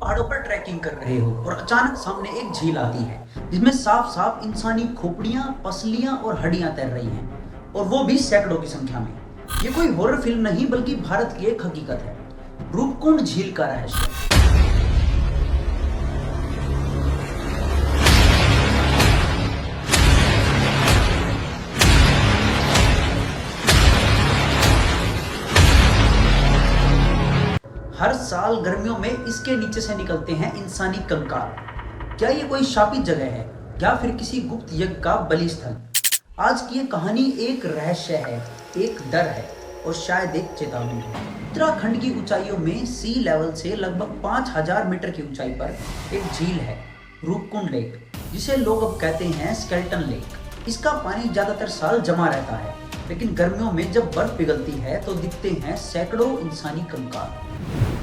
पहाड़ों पर ट्रैकिंग कर रहे हो और अचानक सामने एक झील आती है जिसमें साफ साफ इंसानी खोपड़ियां, पसलियां और हड्डियां तैर रही हैं, और वो भी सैकड़ों की संख्या में। ये कोई हॉरर फिल्म नहीं बल्कि भारत की एक हकीकत है, रूपकुंड झील का रहस्य। हर साल गर्मियों में इसके नीचे से निकलते हैं इंसानी कंकाल। क्या ये कोई शापित जगह है या फिर किसी गुप्त यज्ञ का बलि स्थल? आज की ये कहानी एक रहस्य है, एक डर है और शायद एक चेतावनी है। उत्तराखंड की ऊंचाइयों में सी लेवल से लगभग 5000 मीटर की ऊंचाई पर एक झील है, रूपकुंड लेक, जिसे लोग अब कहते हैं स्केलेटन लेक। इसका पानी ज्यादातर साल जमा रहता है, लेकिन गर्मियों में जब बर्फ पिघलती है तो दिखते हैं सैकड़ों इंसानी कंकाल,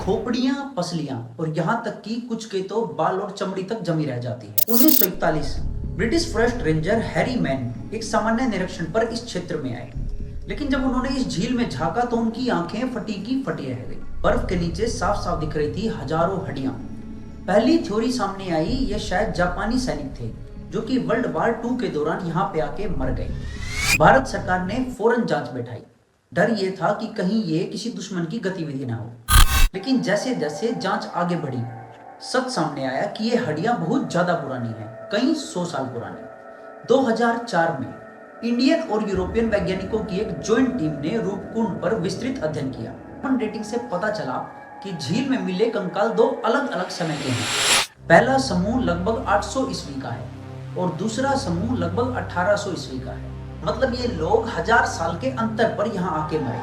खोपड़ियां, पसलियां और यहाँ तक कि कुछ के तो बाल और चमड़ी तक जमी रह जाती है। 1941 British forest ranger Harry man एक सामान्य निरीक्षण पर इस क्षेत्र में आए, लेकिन जब उन्होंने इस झील में झांका तो उनकी आंखें फटी की फटी रह गई। बर्फ के नीचे साफ साफ दिख रही थी हजारों हड्डियां। पहली थ्योरी सामने आई, ये शायद जापानी सैनिक थे जो कि वर्ल्ड वार 2 के दौरान यहाँ पे आके मर गए। भारत सरकार ने फौरन जांच बैठाई। डर ये था कि कहीं ये किसी दुश्मन की गतिविधि ना हो, लेकिन जैसे जैसे जांच आगे बढ़ी, सच सामने आया कि ये हड्डियां बहुत ज्यादा पुरानी हैं, कई 100 साल पुरानी। 2004 में इंडियन और यूरोपियन वैज्ञानिकों की एक ज्वाइंट टीम ने रूपकुंड पर विस्तृत अध्ययन किया। डेटिंग से पता चला कि झील में मिले कंकाल 2 अलग अलग समय के हैं। पहला समूह लगभग 800 ईस्वी का है और दूसरा समूह लगभग 1800 ईस्वी का है। मतलब ये लोग 1000 साल के अंतर पर यहाँ आके मरे।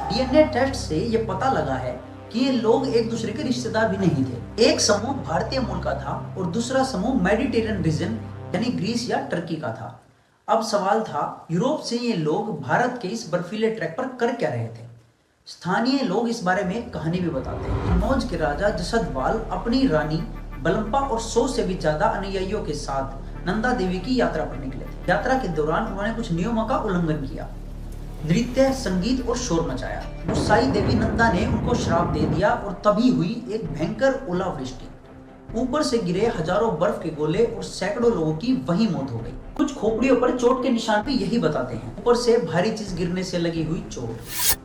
डीएनए टेस्ट से ये पता लगा है कि ये लोग एक दूसरे के रिश्तेदार भी नहीं थे। एक समूह भारतीय मूल का था और दूसरा समूह मेडिटेरियन रीजन यानी ग्रीस या टर्की का था। अब सवाल था, यूरोप से ये लोग भारत के इस बर्फीले ट्रैक पर कर क्या रहे थे? स्थानीय लोग इस बारे में एक कहानी भी बताते हैं। कन्नौज के राजा जसदवाल अपनी रानी बलम्पा और 100 से भी ज्यादा अनुयायियों के साथ नंदा देवी की यात्रा पर निकले थे। यात्रा के दौरान उन्होंने कुछ नियमों का उल्लंघन किया, नृत्य, संगीत और शोर मचाया। गुस्साई देवी नंदा ने उनको श्राप दे दिया और तभी हुई एक भयंकर ओलावृष्टि। ऊपर से गिरे हजारों बर्फ के गोले और सैकड़ों लोगों की वहीं मौत हो गई। कुछ खोपड़ियों पर चोट के निशान भी यही बताते हैं, ऊपर से भारी चीज गिरने से लगी हुई चोट।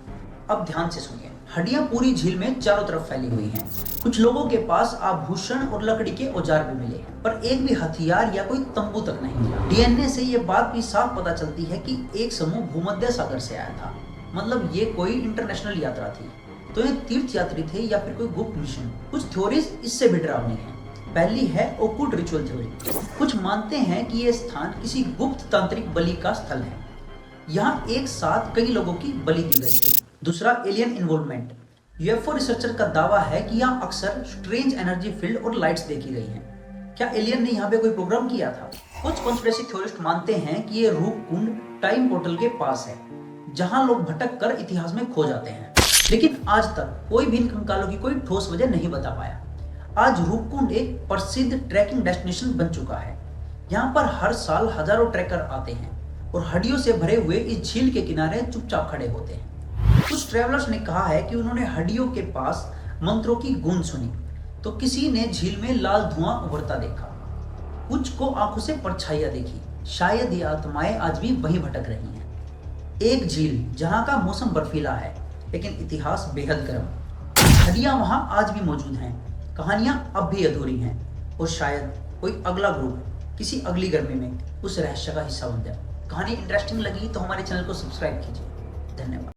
अब ध्यान से सुनिए, हड्डियां पूरी झील में चारों तरफ फैली हुई हैं। कुछ लोगों के पास आभूषण और लकड़ी के औजार भी मिले हैं, पर एक भी हथियार या कोई तंबू तक नहीं मिला। डीएनए से ये बात भी साफ पता चलती है कि एक समूह भूमध्य सागर से आया था। मतलब ये कोई इंटरनेशनल यात्रा थी। तो ये तीर्थ यात्री थे या फिर कोई गुप्त मिशन? कुछ थ्योरीज इससे भी डरावनी है। पहली है ओकुल्ट रिचुअल थ्योरी। कुछ मानते हैं कि ये स्थान किसी गुप्त तांत्रिक बलि का स्थल है। यहाँ एक साथ कई लोगों की बलि दी गई थी। दूसरा, एलियन इन्वॉल्वमेंट। यूएफओ रिसर्चर का दावा है कि यहाँ अक्सर स्ट्रेंज एनर्जी फील्ड और लाइट्स देखी गई हैं। क्या एलियन ने यहाँ पे कोई प्रोग्राम किया था? कुछ कॉन्स्पिरेसी थ्योरिस्ट मानते हैं कि ये रूपकुंड टाइम पोर्टल के पास है, जहाँ लोग भटक कर इतिहास में खो जाते हैं। लेकिन आज तक कोई भी इन कंकालों की कोई ठोस वजह नहीं बता पाया। आज रूपकुंड एक प्रसिद्ध ट्रैकिंग डेस्टिनेशन बन चुका है। यहाँ पर हर साल हजारों ट्रैकर आते हैं और हड्डियों से भरे हुए इस झील के किनारे चुपचाप खड़े होते हैं। कुछ ट्रैवलर्स ने कहा है कि उन्होंने हड्डियों के पास मंत्रों की गूंज सुनी, तो किसी ने झील में लाल धुआं उभरता देखा, कुछ को आंखों से परछाइयां देखी। शायद ये आत्माएं आज भी वहीं भटक रही हैं। एक झील जहां का मौसम बर्फीला है, लेकिन इतिहास बेहद गर्म। हड्डियां वहां आज भी मौजूद हैं, कहानियां अब भी अधूरी हैं, और शायद कोई अगला ग्रुप किसी अगली गर्मी में उस रहस्य का हिस्सा बन जाए। कहानी इंटरेस्टिंग लगी तो हमारे चैनल को सब्सक्राइब कीजिए। धन्यवाद।